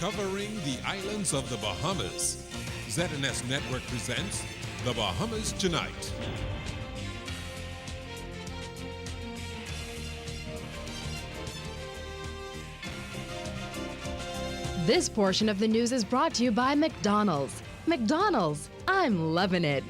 Covering the islands of the Bahamas, ZNS Network presents The Bahamas Tonight. This portion of the news is brought to you by McDonald's. McDonald's, I'm loving it.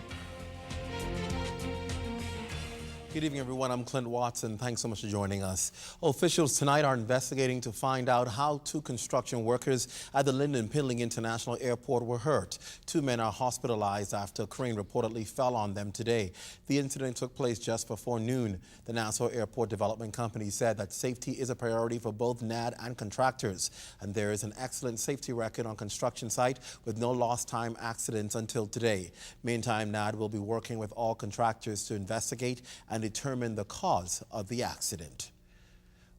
Good evening, everyone. I'm Clint Watson. Thanks so much for joining us. Officials tonight are investigating to find out how two construction workers at the Lynden Pindling International Airport were hurt. Two men are hospitalized after a crane reportedly fell on them today. The incident took place just before noon. The Nassau Airport Development Company said that safety is a priority for both NAD and contractors, and there is an excellent safety record on construction site with no lost time accidents until today. Meantime, NAD will be working with all contractors to investigate and determine the cause of the accident.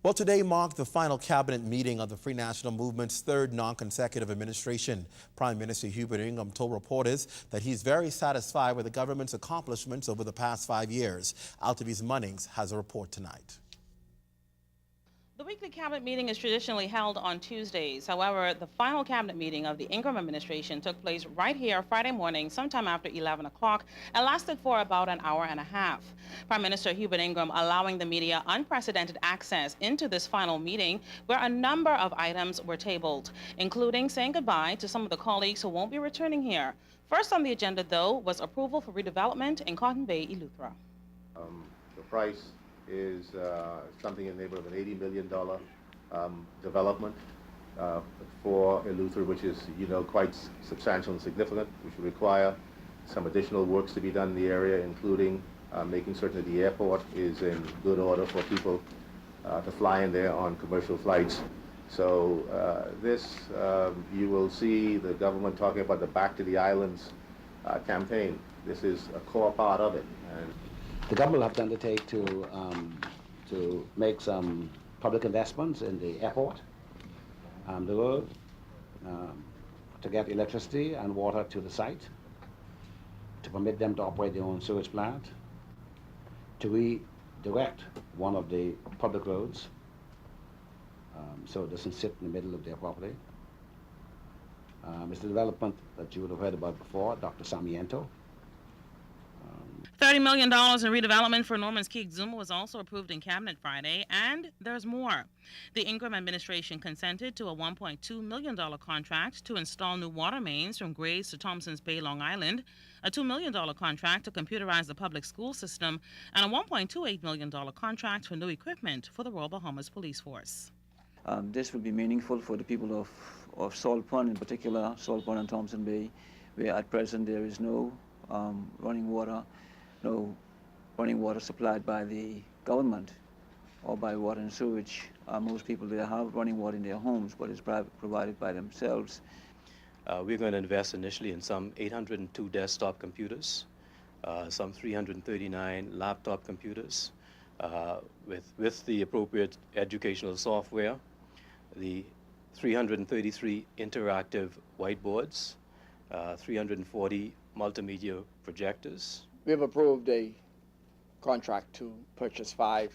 Well, today marked the final cabinet meeting of the Free National Movement's third non-consecutive administration. Prime Minister Hubert Ingham told reporters that he's very satisfied with the government's accomplishments over the past 5 years. Altavis Munnings has a report tonight. The weekly cabinet meeting is traditionally held on Tuesdays. However, the final cabinet meeting of the Ingham administration took place right here Friday morning, sometime after 11 o'clock, and lasted for about an hour and a half. Prime Minister Hubert Ingham allowing the media unprecedented access into this final meeting, where a number of items were tabled, including saying goodbye to some of the colleagues who won't be returning here. First on the agenda, though, was approval for redevelopment in Cotton Bay, Eleuthera. The price is something in the neighborhood of an $80 million development for Eleuthera, which is, quite substantial and significant, which will require some additional works to be done in the area, including making certain that the airport is in good order for people to fly in there on commercial flights. So you will see the government talking about the Back to the Islands campaign. This is a core part of it. And the government will have to undertake to make some public investments in the airport, the road, to get electricity and water to the site, to permit them to operate their own sewage plant, to redirect one of the public roads so it doesn't sit in the middle of their property. It's the development that you would have heard about before, Dr. Sarmiento. $30 million in redevelopment for Norman's Key Zuma was also approved in Cabinet Friday, and there's more. The Ingham administration consented to a $1.2 million contract to install new water mains from Grays to Thompson's Bay, Long Island, a $2 million contract to computerize the public school system, and a $1.28 million contract for new equipment for the Royal Bahamas Police Force. This will be meaningful for the people of Salt Pond, in particular, Salt Pond and Thompson Bay, where at present there is no running water supplied by the government or by water and sewage. Most people there have running water in their homes, but it's provided by themselves. We're going to invest initially in some 802 desktop computers, some 339 laptop computers, with the appropriate educational software, the 333 interactive whiteboards, 340 multimedia projectors. We have approved a contract to purchase 5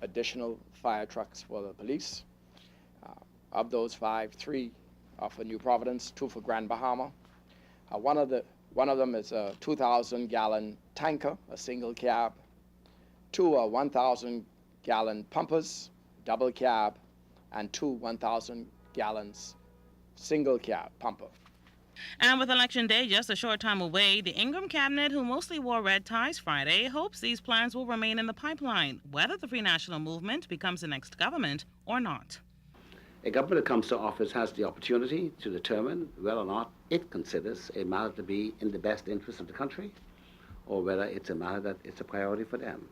additional fire trucks for the police. Of those 5, 3 are for New Providence, 2 for Grand Bahama. One of them is a 2,000-gallon tanker, a single cab. 2 are 1,000-gallon pumpers, double cab, and 2 1,000 gallons single cab pumper. And with Election Day just a short time away, the Ingham cabinet, who mostly wore red ties Friday, hopes these plans will remain in the pipeline, whether the Free National Movement becomes the next government or not. A government that comes to office has the opportunity to determine whether or not it considers a matter to be in the best interest of the country, or whether it's a matter that it's a priority for them.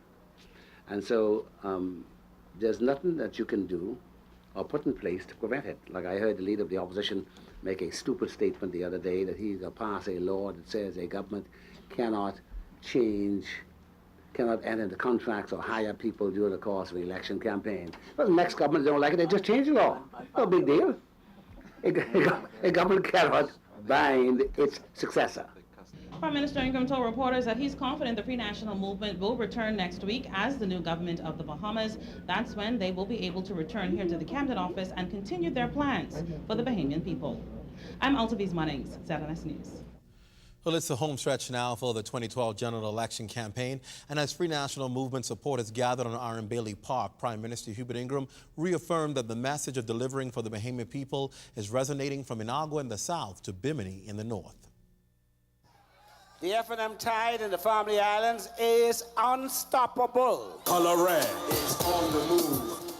And so there's nothing that you can do or put in place to prevent it. Like I heard the leader of the opposition make a stupid statement the other day that he's going to pass a law that says a government cannot enter into contracts or hire people during the course of an election campaign. Well, the next government don't like it, they just change the law. No big deal. A government cannot bind its successor. Prime Minister Ingram told reporters that he's confident the Free National Movement will return next week as the new government of the Bahamas. That's when they will be able to return here to the Camden office and continue their plans for the Bahamian people. I'm Altaviz Munnings, ZNS News. Well, it's the home stretch now for the 2012 general election campaign. And as Free National Movement supporters gathered on Iron Bailey Park, Prime Minister Hubert Ingram reaffirmed that the message of delivering for the Bahamian people is resonating from Inagua in the south to Bimini in the north. The F&M tide in the Family Islands is unstoppable. Color red is on the move.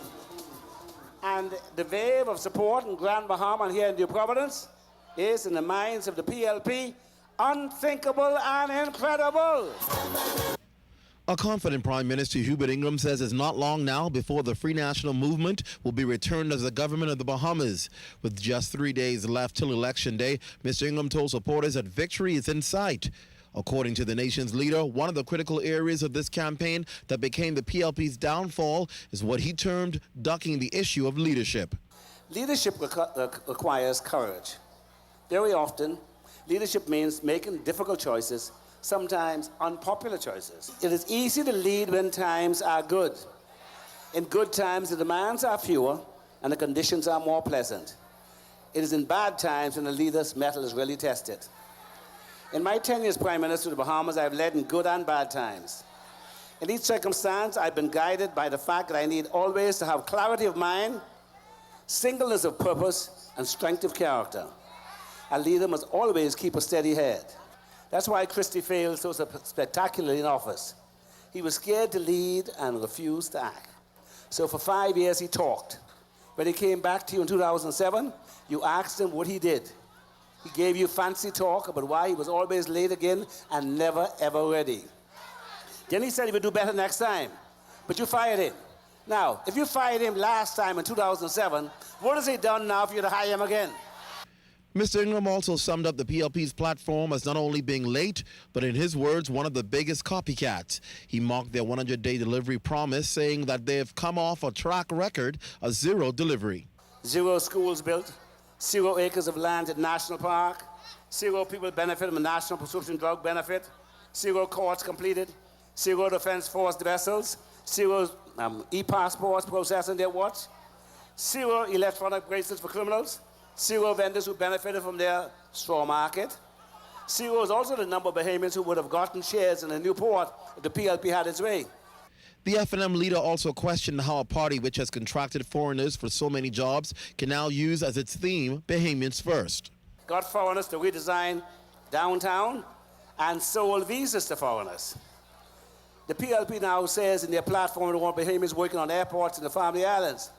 And the wave of support in Grand Bahama and here in New Providence is, in the minds of the PLP, unthinkable and incredible. A confident Prime Minister Hubert Ingram says it's not long now before the Free National Movement will be returned as the government of the Bahamas. With just 3 days left till Election Day, Mr. Ingram told supporters that victory is in sight. According to the nation's leader, one of the critical areas of this campaign that became the PLP's downfall is what he termed ducking the issue of leadership. Leadership requires courage. Very often, leadership means making difficult choices, sometimes unpopular choices. It is easy to lead when times are good. In good times, the demands are fewer and the conditions are more pleasant. It is in bad times when the leader's mettle is really tested. In my 10 years Prime Minister of the Bahamas, I have led in good and bad times. In each circumstance, I've been guided by the fact that I need always to have clarity of mind, singleness of purpose, and strength of character. A leader must always keep a steady head. That's why Christie failed so spectacularly in office. He was scared to lead and refused to act. So for 5 years he talked. When he came back to you in 2007, you asked him what he did. He gave you fancy talk about why he was always late again and never ever ready. Then he said he would do better next time, but you fired him. Now, if you fired him last time in 2007, what has he done now for you to hire him again? Mr. Ingram also summed up the PLP's platform as not only being late, but in his words, one of the biggest copycats. He mocked their 100-day delivery promise, saying that they've come off a track record of zero delivery. 0 schools built, 0 acres of land at National Park, 0 people benefit from a national prescription drug benefit, 0 courts completed, 0 defense force vessels, 0 e-passports processed in their watch, 0 electronic bracelets for criminals, 0 vendors who benefited from their straw market. 0 is also the number of Bahamians who would have gotten shares in a new port if the PLP had its way. The F&M leader also questioned how a party which has contracted foreigners for so many jobs can now use as its theme, Bahamians First. Got foreigners to redesign downtown and sold visas to foreigners. The PLP now says in their platform they want Bahamians working on airports in the Family Islands.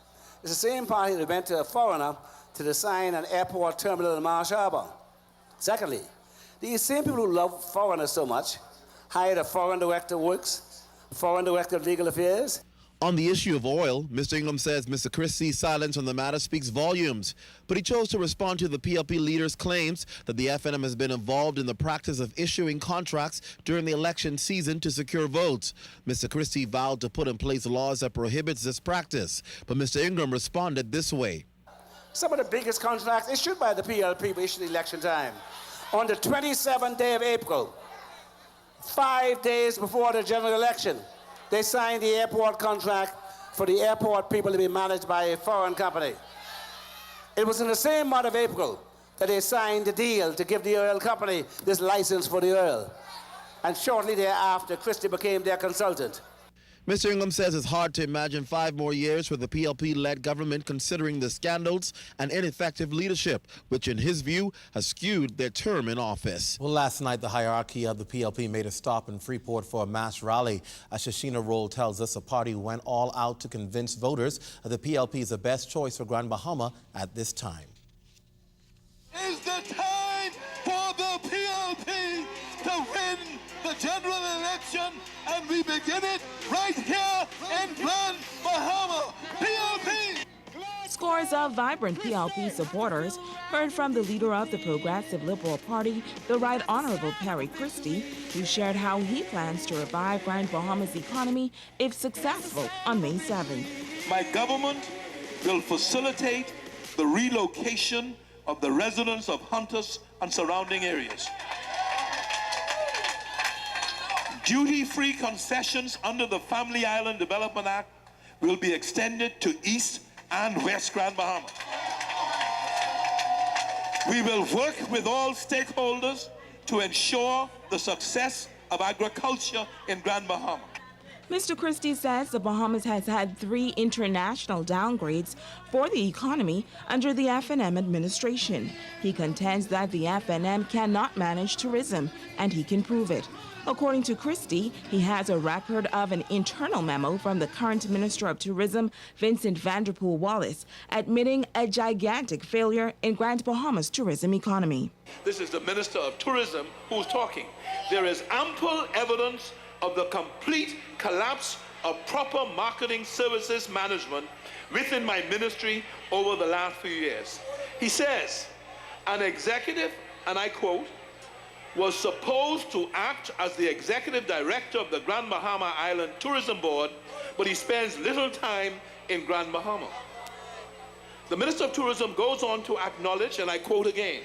It's the same party that went to a foreigner to design an airport terminal in Marsh Harbor. Secondly, these same people who love foreigners so much hired a foreign director of works, foreign director of legal affairs. On the issue of oil, Mr. Ingram says Mr. Christie's silence on the matter speaks volumes, but he chose to respond to the PLP leader's claims that the F&M has been involved in the practice of issuing contracts during the election season to secure votes. Mr. Christie vowed to put in place laws that prohibits this practice, but Mr. Ingram responded this way. Some of the biggest contracts issued by the PLP were issued at election time. On the 27th day of April, 5 days before the general election, they signed the airport contract for the airport people to be managed by a foreign company. It was in the same month of April that they signed the deal to give the oil company this license for the oil. And shortly thereafter, Christie became their consultant. Mr. Ingram says it's hard to imagine 5 more years for the PLP-led government considering the scandals and ineffective leadership, which in his view has skewed their term in office. Well, last night the hierarchy of the PLP made a stop in Freeport for a mass rally. As Shashina Roll tells us, the party went all out to convince voters that the PLP is the best choice for Grand Bahama at this time. Is the time for the PLP to win the general election, and we begin it right here in Grand Bahama. PLP! Scores of vibrant PLP supporters heard from the leader of the Progressive Liberal Party, the Right Honorable Perry Christie, who shared how he plans to revive Grand Bahama's economy if successful on May 7th. My government will facilitate the relocation of the residents of Hunters and surrounding areas. Duty-free concessions under the Family Island Development Act will be extended to East and West Grand Bahama. We will work with all stakeholders to ensure the success of agriculture in Grand Bahama. Mr. Christie says the Bahamas has had 3 international downgrades for the economy under the F&M administration. He contends that the F&M cannot manage tourism, and he can prove it. According to Christie, he has a record of an internal memo from the current Minister of Tourism, Vincent Vanderpool Wallace, admitting a gigantic failure in Grand Bahama's tourism economy. This is the Minister of Tourism who's talking. There is ample evidence of the complete collapse of proper marketing services management within my ministry over the last few years. He says, an executive, and I quote, was supposed to act as the executive director of the Grand Bahama Island Tourism Board, but he spends little time in Grand Bahama. The Minister of Tourism goes on to acknowledge, and I quote again,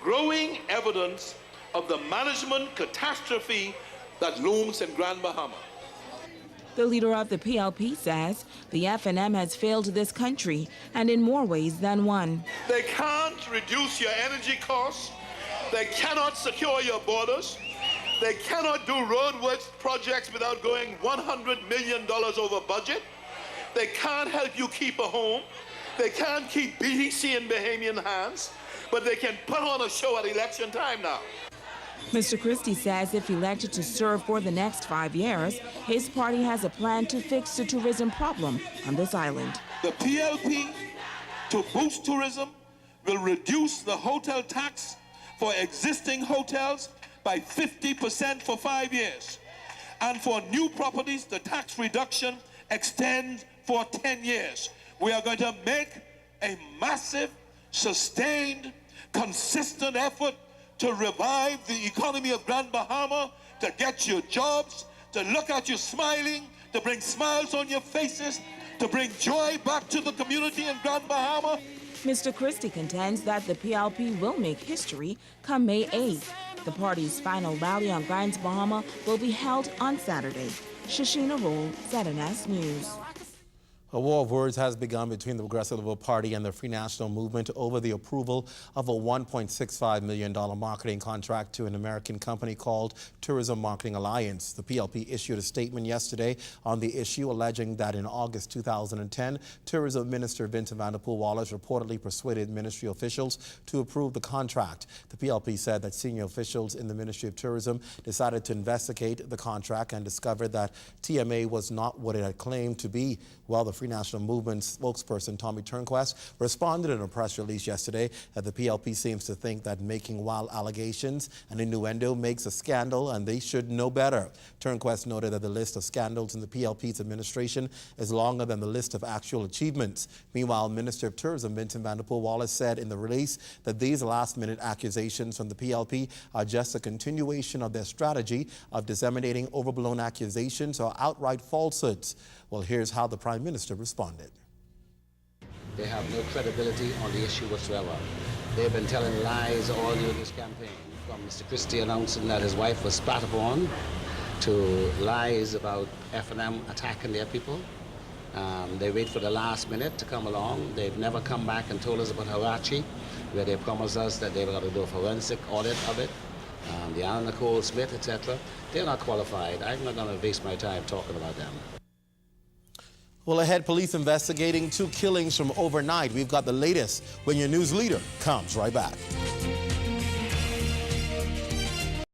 growing evidence of the management catastrophe that looms in Grand Bahama. The leader of the PLP says the F&M has failed this country, and in more ways than one. They can't reduce your energy costs. They cannot secure your borders. They cannot do roadworks projects without going $100 million over budget. They can't help you keep a home. They can't keep BDC in Bahamian hands, but they can put on a show at election time now. Mr. Christie says if elected to serve for the next 5 years, his party has a plan to fix the tourism problem on this island. The PLP, to boost tourism, will reduce the hotel tax for existing hotels by 50% for 5 years. And for new properties, the tax reduction extends for 10 years. We are going to make a massive, sustained, consistent effort to revive the economy of Grand Bahama, to get you jobs, to look at you smiling, to bring smiles on your faces, to bring joy back to the community in Grand Bahama. Mr. Christie contends that the PLP will make history come May 8th. The party's final rally on Grand Bahama will be held on Saturday. Shashina Roll, ZNS News. A war of words has begun between the Progressive Liberal Party and the Free National Movement over the approval of a $1.65 million marketing contract to an American company called Tourism Marketing Alliance. The PLP issued a statement yesterday on the issue, alleging that in August 2010, Tourism Minister Vincent Vanderpool Wallace reportedly persuaded ministry officials to approve the contract. The PLP said that senior officials in the Ministry of Tourism decided to investigate the contract and discovered that TMA was not what it had claimed to be. Well, the Free National Movement spokesperson Tommy Turnquest responded in a press release yesterday that the PLP seems to think that making wild allegations and innuendo makes a scandal and they should know better. Turnquest noted that the list of scandals in the PLP's administration is longer than the list of actual achievements. Meanwhile, Minister of Tourism Vincent Vanderpool Wallace said in the release that these last-minute accusations from the PLP are just a continuation of their strategy of disseminating overblown accusations or outright falsehoods. Well, here's how the Prime Minister responded. They have no credibility on the issue whatsoever. They've been telling lies all during this campaign, from Mr. Christie announcing that his wife was spat upon, to lies about F&M attacking their people. They wait for the last minute to come along. They've never come back and told us about Harachi, where they promised us that they were going to do a forensic audit of it. The Anna Nicole Smith, etc. They're not qualified. I'm not going to waste my time talking about them. Well, ahead, police investigating 2 killings from overnight. We've got the latest when your news leader comes right back.